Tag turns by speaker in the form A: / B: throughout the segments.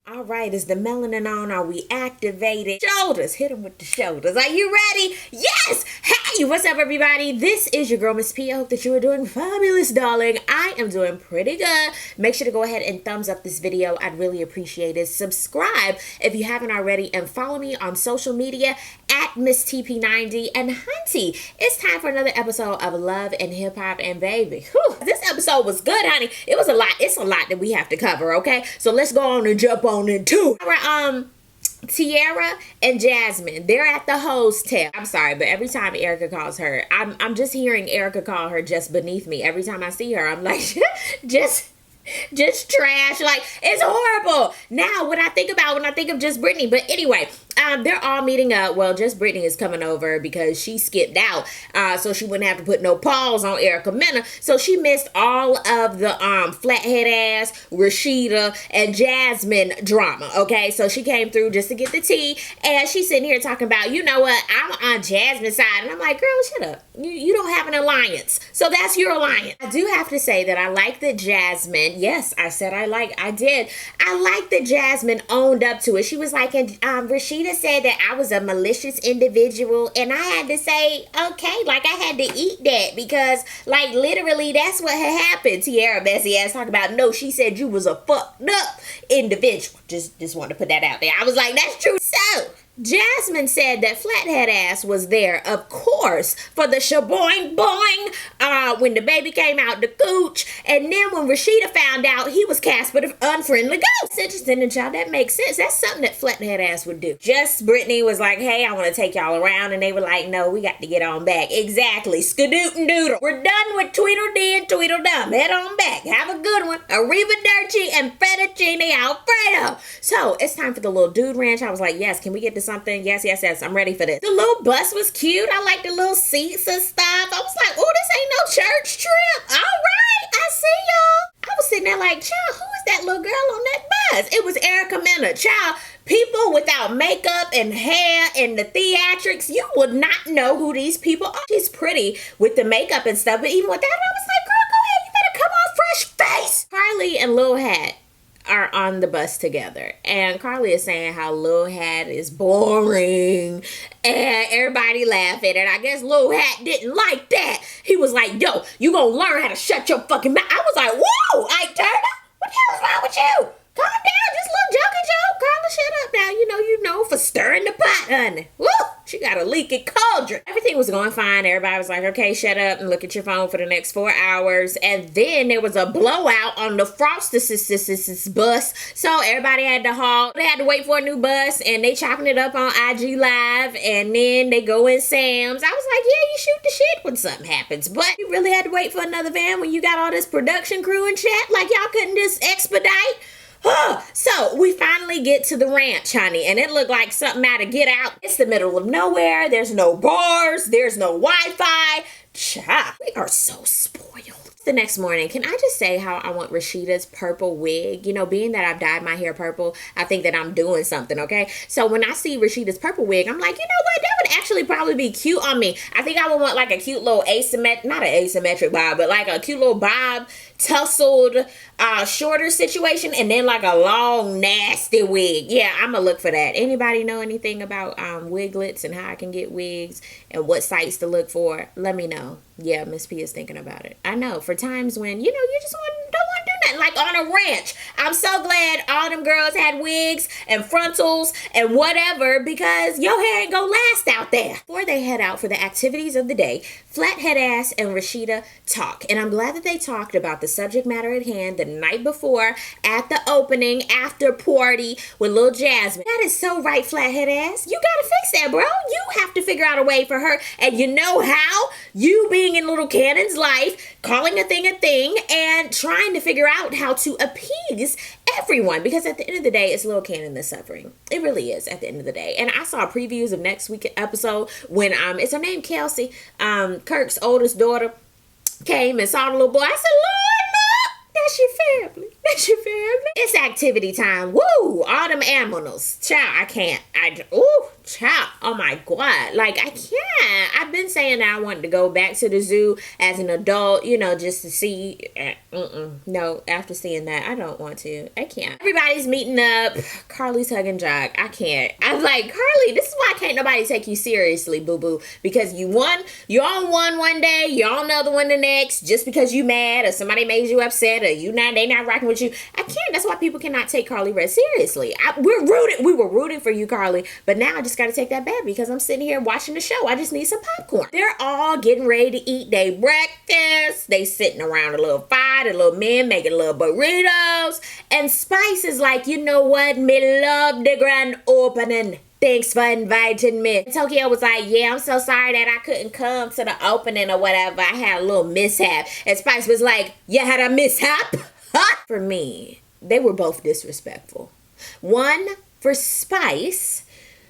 A: All right, is the melanin on? Are we activated? Shoulders, hit them with the shoulders. Are you ready? Yes! Hey, what's up, everybody? This is your girl, Miss P. I hope that you are doing fabulous, darling. I am doing pretty good. Make sure to go ahead and thumbs up this video. I'd really appreciate it. Subscribe if you haven't already, and follow me on social media at Miss TP90. And hunty, it's time for another episode of Love and Hip Hop and Baby. Whew, this episode was good, honey. It was a lot. It's a lot that we have to cover, okay? So let's go on and jump on into Tiara and Jasmine. They're at the hostel. I'm sorry, but every time Erica calls her, I'm just hearing Erica call her just beneath me. Every time I see her, I'm like, just trash. Like, it's horrible. Now, when I think of just Brittany, but anyway, they're all meeting up. Well, just Brittany is coming over because she skipped out, so she wouldn't have to put no pause on Erica Mena. So she missed all of the flathead ass Rashida and Jasmine drama. Okay, so she came through just to get the tea, and she's sitting here talking about, you know what, I'm on Jasmine's side, and I'm like, girl, shut up. You don't have an alliance, so that's your alliance. I do have to say that I like that Jasmine. Yes, I said I like that Jasmine owned up to it. She was like, and Rashida said that I was a malicious individual, and I had to say, okay, like I had to eat that because, like, literally that's what had happened. Tiara messy ass talking about, no, she said you was a fucked up individual. Just wanted to put that out there. I was like, that's true. So Jasmine said that Flathead Ass was there, of course, for the shaboing boing when the baby came out the cooch, and then when Rashida found out, he was cast for the unfriendly ghost. It's interesting, and y'all, that makes sense. That's something that Flathead Ass would do. Just Brittany was like, hey, I want to take y'all around, and they were like, no, we got to get on back. Exactly. Skadoot and doodle. We're done with Tweedledee and Tweedledum. Head on back. Have a good one. Arrivederci and fettuccine alfredo. So it's time for the little dude ranch. I was like, yes, can we get to something? Yes. I'm ready for this. The little bus was cute. I like the little seats and stuff. I was like, oh, this ain't no church trip. All right, I see y'all. I was sitting there like, child, who is that little girl on that bus? It was Erica Mena. Child, people without makeup and hair and the theatrics, you would not know who these people are. She's pretty with the makeup and stuff, but even with that, I was like, girl, go ahead. You better come on fresh face. Carly and Lil Hat are on the bus together, and Carly is saying how Lil Hat is boring, and everybody laughing, and I guess Lil Hat didn't like that. He was like, yo, you gonna learn how to shut your fucking mouth. I was like, whoa, Ike Turner, what the hell is wrong with you? Calm down, just a little joking joke. Carla, shut up now. You know, for stirring the pot, honey. Woo! She got a leaky cauldron. Everything was going fine. Everybody was like, okay, shut up and look at your phone for the next 4 hours. And then there was a blowout on the Frosty bus. So everybody had to haul. They had to wait for a new bus, and they chopping it up on IG Live. And then they go in Sam's. I was like, yeah, you shoot the shit when something happens. But you really had to wait for another van when you got all this production crew and chat. Like, y'all couldn't just expedite. So we finally get to the ranch, honey, and it looked like something out of Get Out. It's the middle of nowhere. There's no bars. There's no Wi-Fi. Child, we are so spoiled. The next morning, can I just say how I want Rashida's purple wig? You know, being that I've dyed my hair purple, I think that I'm doing something, okay? So when I see Rashida's purple wig, I'm like, you know what? That would actually probably be cute on me. I think I would want like a cute little not an asymmetric bob, but like a cute little bob, tussled, shorter situation, and then like a long, nasty wig. Yeah, I'm gonna look for that. Anybody know anything about wiglets and how I can get wigs and what sites to look for? Let me know. Yeah, Miss P is thinking about it. I know, for times when, you know, you just don't want to do nothing, like on a ranch. I'm so glad all them girls had wigs and frontals and whatever, because your hair ain't gonna last out there. Before they head out for the activities of the day, Flathead Ass and Rashida talk, and I'm glad that they talked about the subject matter at hand the night before at the opening after party with Lil Jasmine. That is so right, Flathead Ass. You gotta fix that, bro. You have to figure out a way for her, and you know how? You being in Little Cannon's life, calling a thing, and trying to figure out how to appease everyone, because at the end of the day, it's Lil Cannon that's suffering. It really is at the end of the day. And I saw previews of next week's episode when is her name Kelsey, Kirk's oldest daughter, came and saw the little boy. I said, Lord, look, that's your family. That's your family. It's activity time. Woo! All them animals. Child, I can't. Ooh, Child, oh my God. Like, I can't. I've been saying that I wanted to go back to the zoo as an adult, you know, just to see. No, after seeing that, I don't want to. I can't. Everybody's meeting up. Carly's hugging Jock. I can't. I'm like, Carly, this is why can't nobody take you seriously, boo-boo. Because you on one day, you're on the other one the next, just because you mad or somebody made you upset or they not rocking with you. I can't. That's why people cannot take Carly Red seriously. We were rooting for you, Carly, but now I just got to take that back because I'm sitting here watching the show. I just need some popcorn. They're all getting ready to eat their breakfast. They sitting around a little fire, the little men making little burritos. And Spice is like, you know what? Me love the grand opening. Thanks for inviting me. Tokyo was like, yeah, I'm so sorry that I couldn't come to the opening or whatever. I had a little mishap. And Spice was like, you had a mishap? For me, they were both disrespectful. One, for Spice,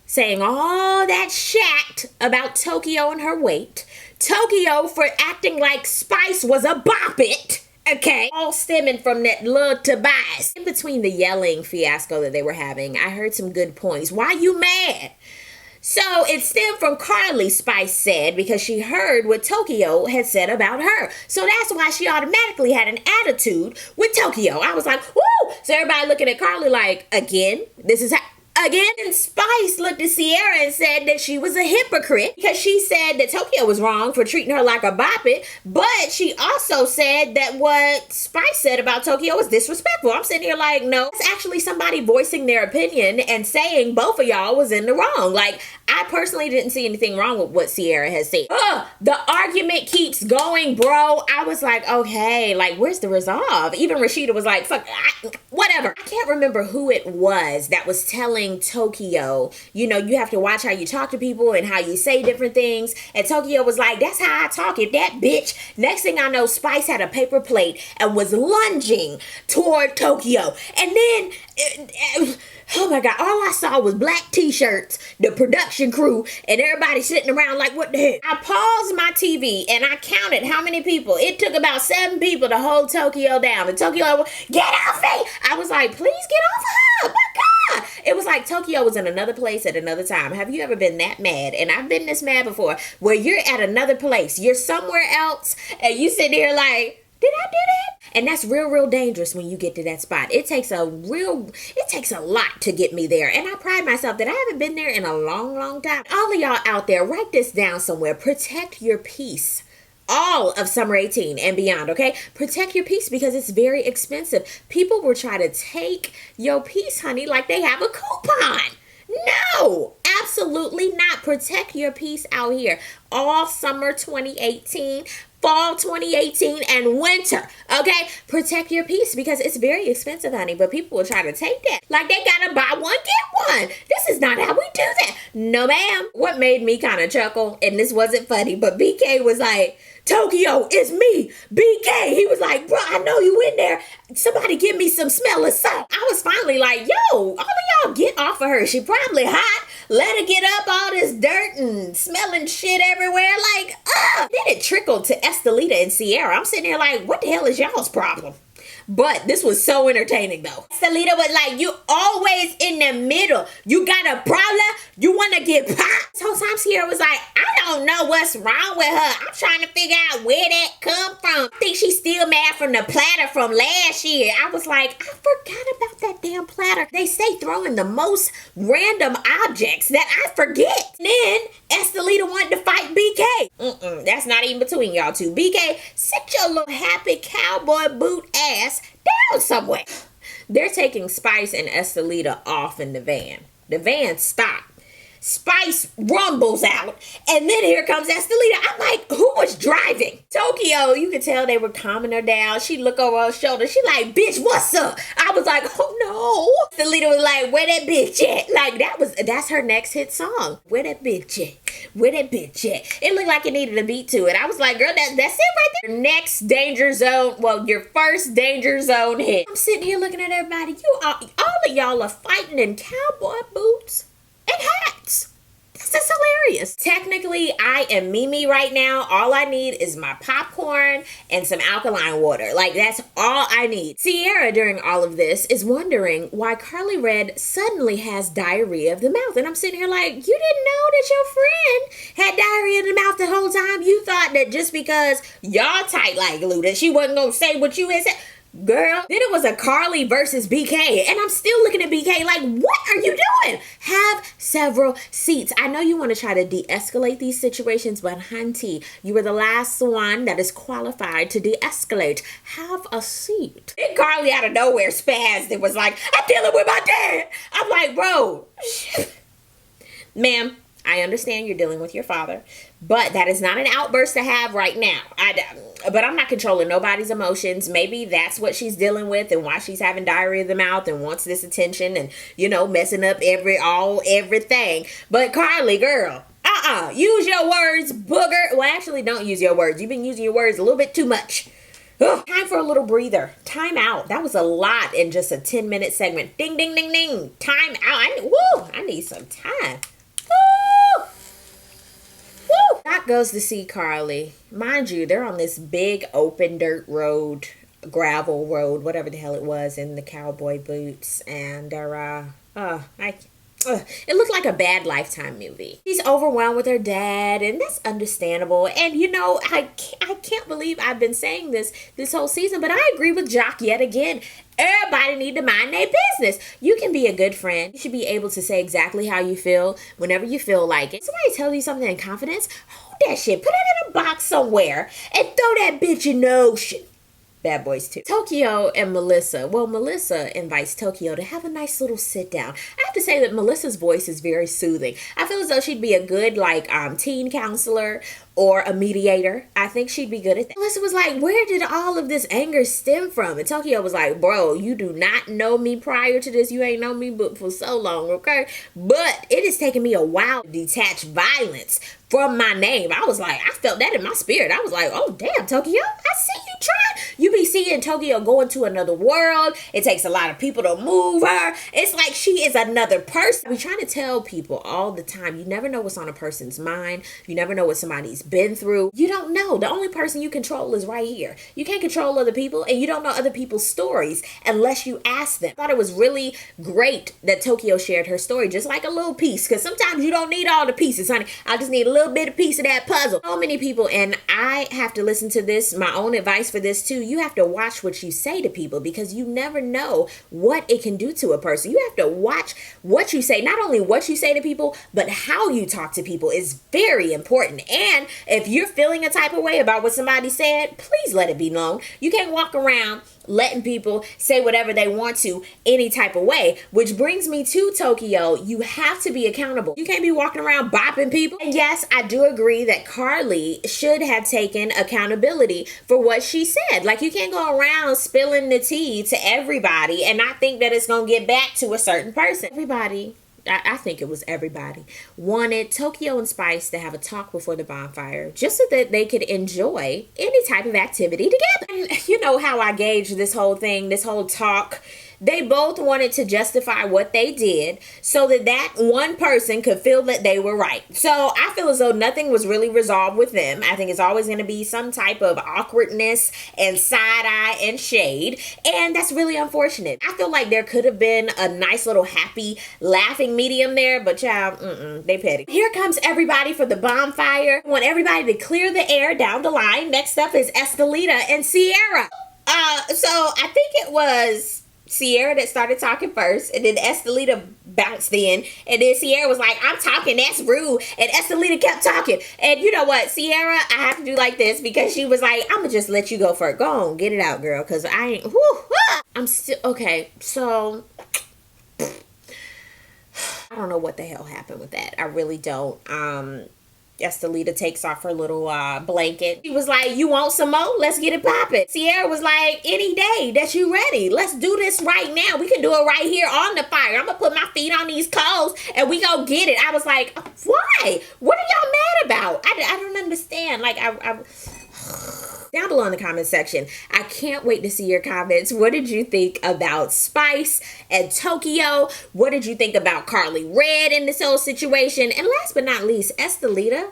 A: saying all that shat about Tokyo and her weight. Tokyo for acting like Spice was a bop it. Okay, all stemming from that little Tobias. In between the yelling fiasco that they were having, I heard some good points. Why you mad? So it stemmed from Carly, Spice said, because she heard what Tokyo had said about her. So that's why she automatically had an attitude with Tokyo. I was like, woo! So everybody looking at Carly like, again? This is how... Again, and Spice looked at Sierra and said that she was a hypocrite because she said that Tokyo was wrong for treating her like a boppet, but she also said that what Spice said about Tokyo was disrespectful. I'm sitting here like, no, it's actually somebody voicing their opinion and saying both of y'all was in the wrong. Like, I personally didn't see anything wrong with what Sierra has said. The argument keeps going, bro. I was like, okay, like, where's the resolve? Even Rashida was like, fuck, whatever. I can't remember who it was that was telling Tokyo, you know, you have to watch how you talk to people and how you say different things. And Tokyo was like, that's how I talk, if that bitch. Next thing I know, Spice had a paper plate and was lunging toward Tokyo. And then, oh my God, all I saw was black t-shirts, the production crew, and everybody sitting around like, what the heck? I paused my TV and I counted how many people. It took about 7 people to hold Tokyo down. And Tokyo, get off me! I was like, please get off her! My God! It was like Tokyo was in another place at another time. Have you ever been that mad? And I've been this mad before, where you're at another place, you're somewhere else, and you sit there like, did I do that? And that's real dangerous when you get to that spot. It takes a lot to get me there. And I pride myself that I haven't been there in a long time. All of y'all out there, write this down somewhere. Protect your peace. All of summer 18 and beyond, okay? Protect your peace because it's very expensive. People will try to take your peace, honey, like they have a coupon. No, absolutely not. Protect your peace out here. All summer 2018, fall 2018, and winter, okay? Protect your peace because it's very expensive, honey, but people will try to take that. Like they gotta buy one, get one. This is not how we do that. No, ma'am. What made me kind of chuckle, and this wasn't funny, but BK was like, Tokyo, it's me, BK. He was like, bro, I know you in there. Somebody give me some smelling salt. I was finally like, yo, all of y'all get off of her. She probably hot. Let her get up all this dirt and smelling shit everywhere. Like, Then it trickled to Estelita and Sierra. I'm sitting there like, what the hell is y'all's problem? But this was so entertaining though. Estelita was like, you always in the middle. You got a problem? You want to get popped? So time Sierra was like, I don't know what's wrong with her. I'm trying to figure out where that come from. I think she's still mad from the platter from last year. I was like, I forgot about that damn platter. They say throwing the most random objects that I forget. And then Estelita wanted to fight BK. That's not even between y'all two. BK, sit your little happy cowboy boot ass down somewhere. They're taking Spice and Estelita off in the van. The van stopped. Spice rumbles out, and then here comes Estelita. I'm like, who was driving? Tokyo, you could tell they were calming her down. She looked over her shoulder. She like, bitch, what's up? I was like, oh no. Estelita was like, where that bitch at? Like, that's her next hit song. Where that bitch at? Where that bitch at? It looked like it needed a beat to it. I was like, girl, that's it right there. Your next danger zone, well, your first danger zone hit. I'm sitting here looking at everybody. All of y'all are fighting in cowboy boots and hats. That's hilarious. Technically, I am Mimi right now. All I need is my popcorn and some alkaline water. Like, that's all I need. Sierra, during all of this, is wondering why Carly Red suddenly has diarrhea of the mouth. And I'm sitting here like, you didn't know that your friend had diarrhea of the mouth the whole time? You thought that just because y'all tight like glue that she wasn't going to say what you had said? Girl, then it was a Carly versus BK, and I'm still looking at BK like, what are you doing? Have several seats. I know you want to try to de-escalate these situations, but hunty, you were the last one that is qualified to de-escalate. Have a seat. And Carly out of nowhere spazzed and was like, I'm dealing with my dad. I'm like, bro, ma'am, I understand you're dealing with your father, but that is not an outburst to have right now. But I'm not controlling nobody's emotions. Maybe that's what she's dealing with and why she's having diarrhea of the mouth and wants this attention and, you know, messing up everything. But Carly, girl, use your words, booger. Well, actually, don't use your words. You've been using your words a little bit too much. Ugh. Time for a little breather. Time out. That was a lot in just a 10-minute segment. Ding, ding, ding, ding. Time out. I need some time. Doc goes to see Carly. Mind you, they're on this big open dirt road, gravel road, whatever the hell it was, in the cowboy boots. And they're, it looked like a bad Lifetime movie. She's overwhelmed with her dad, and that's understandable. And, you know, I can't believe I've been saying this whole season, but I agree with Jock yet again. Everybody need to mind their business. You can be a good friend. You should be able to say exactly how you feel whenever you feel like it. Somebody tells you something in confidence, hold that shit, put it in a box somewhere, and throw that bitch in the ocean. Bad Boys 2. Tokyo and Melissa. Well, Melissa invites Tokyo to have a nice little sit down. I have to say that Melissa's voice is very soothing. I feel as though she'd be a good, like, teen counselor or a mediator. I think she'd be good at that. Melissa was like, where did all of this anger stem from? And Tokyo was like, bro, you do not know me prior to this. You ain't known me but for so long, okay? But it has taken me a while to detach violence from my name. I was like, I felt that in my spirit. I was like, oh, damn, Tokyo, I see you trying. You be seeing Tokyo go into another world. It takes a lot of people to move her. It's like she is another person. We trying to tell people all the time, you never know what's on a person's mind. You never know what somebody's been through. You don't know. The only person you control is right here. You can't control other people, and you don't know other people's stories unless you ask them. I thought it was really great that Tokyo shared her story, just like a little piece, because sometimes you don't need all the pieces, honey. I just need a little bit of piece of that puzzle. So many people, and I have to listen to this, my own advice for this too, you have to watch what you say to people, because you never know what it can do to a person. You have to watch what you say. Not only what you say to people, but how you talk to people is very important. And if you're feeling a type of way about what somebody said, please let it be known. You can't walk around letting people say whatever they want to any type of way, which brings me to Tokyo. You have to be accountable. You can't be walking around bopping people. And yes, I do agree that Carly should have taken accountability for what she said. Like, you can't go around spilling the tea to everybody and not think that it's going to get back to a certain person. I think it was everybody, wanted Tokyo and Spice to have a talk before the bonfire just so that they could enjoy any type of activity together. And you know how I gauge this whole thing, this whole talk. They both wanted to justify what they did so that that one person could feel that they were right. So I feel as though nothing was really resolved with them. I think it's always going to be some type of awkwardness and side eye and shade. And that's really unfortunate. I feel like there could have been a nice little happy laughing medium there, but child, they petty. Here comes everybody for the bonfire. I want everybody to clear the air down the line. Next up is Estelita and Sierra. So I think it was Sierra that started talking first, and then Estelita bounced in, and then Sierra was like, I'm talking, that's rude, and Estelita kept talking. And you know what, Sierra, I have to do like this, because she was like, I'm gonna just let you go first. Go on, get it out, girl, because I ain't, I'm still, okay, so I don't know what the hell happened with that. I really don't. Estelita takes off her little blanket. She was like, you want some more? Let's get it popping. Sierra was like, any day that you ready. Let's do this right now. We can do it right here on the fire. I'm going to put my feet on these coals and we go get it. I was like, why? What are y'all mad about? I don't understand. Like, Down below in the comment section. I can't wait to see your comments. What did you think about Spice and Tokyo? What did you think about Carly Red in this whole situation? And last but not least, Estelita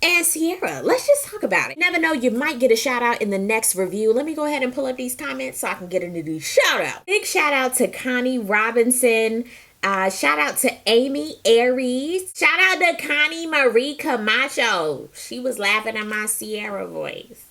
A: and Sierra. Let's just talk about it. Never know, you might get a shout out in the next review. Let me go ahead and pull up these comments so I can get into these shout out. Big shout out to Connie Robinson. Shout out to Amy Aries. Shout out to Connie Marie Camacho. She was laughing at my Sierra voice.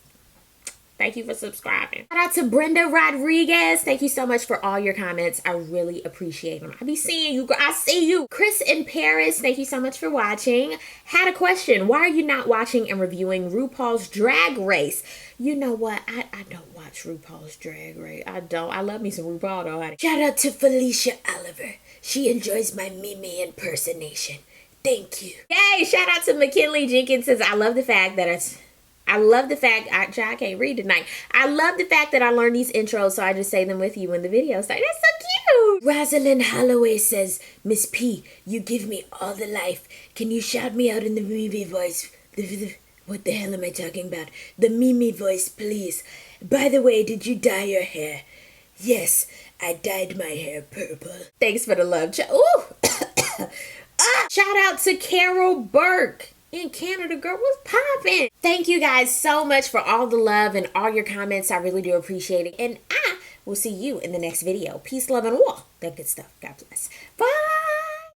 A: Thank you for subscribing. Shout out to Brenda Rodriguez. Thank you so much for all your comments. I really appreciate them. I be seeing you. I see you. Chris in Paris. Thank you so much for watching. Had a question. Why are you not watching and reviewing RuPaul's Drag Race? You know what? I don't watch RuPaul's Drag Race. I don't. I love me some RuPaul though, honey. Shout out to Felicia Oliver. She enjoys my Mimi impersonation. Thank you. Yay! Shout out to McKinley Jenkins. Says, I love the fact that I can't read tonight. I love the fact that I learned these intros, so I just say them with you in the video. So that's so cute. Rosalind Holloway says, Miss P, you give me all the life. Can you shout me out in the Mimi voice? What the hell am I talking about? The Mimi voice, please. By the way, did you dye your hair? Yes, I dyed my hair purple. Thanks for the love. Ooh. Shout out to Carol Burke. In Canada, girl, what's poppin'? Thank you guys so much for all the love and all your comments. I really do appreciate it. And I will see you in the next video. Peace, love, and war. That good stuff. God bless. Bye.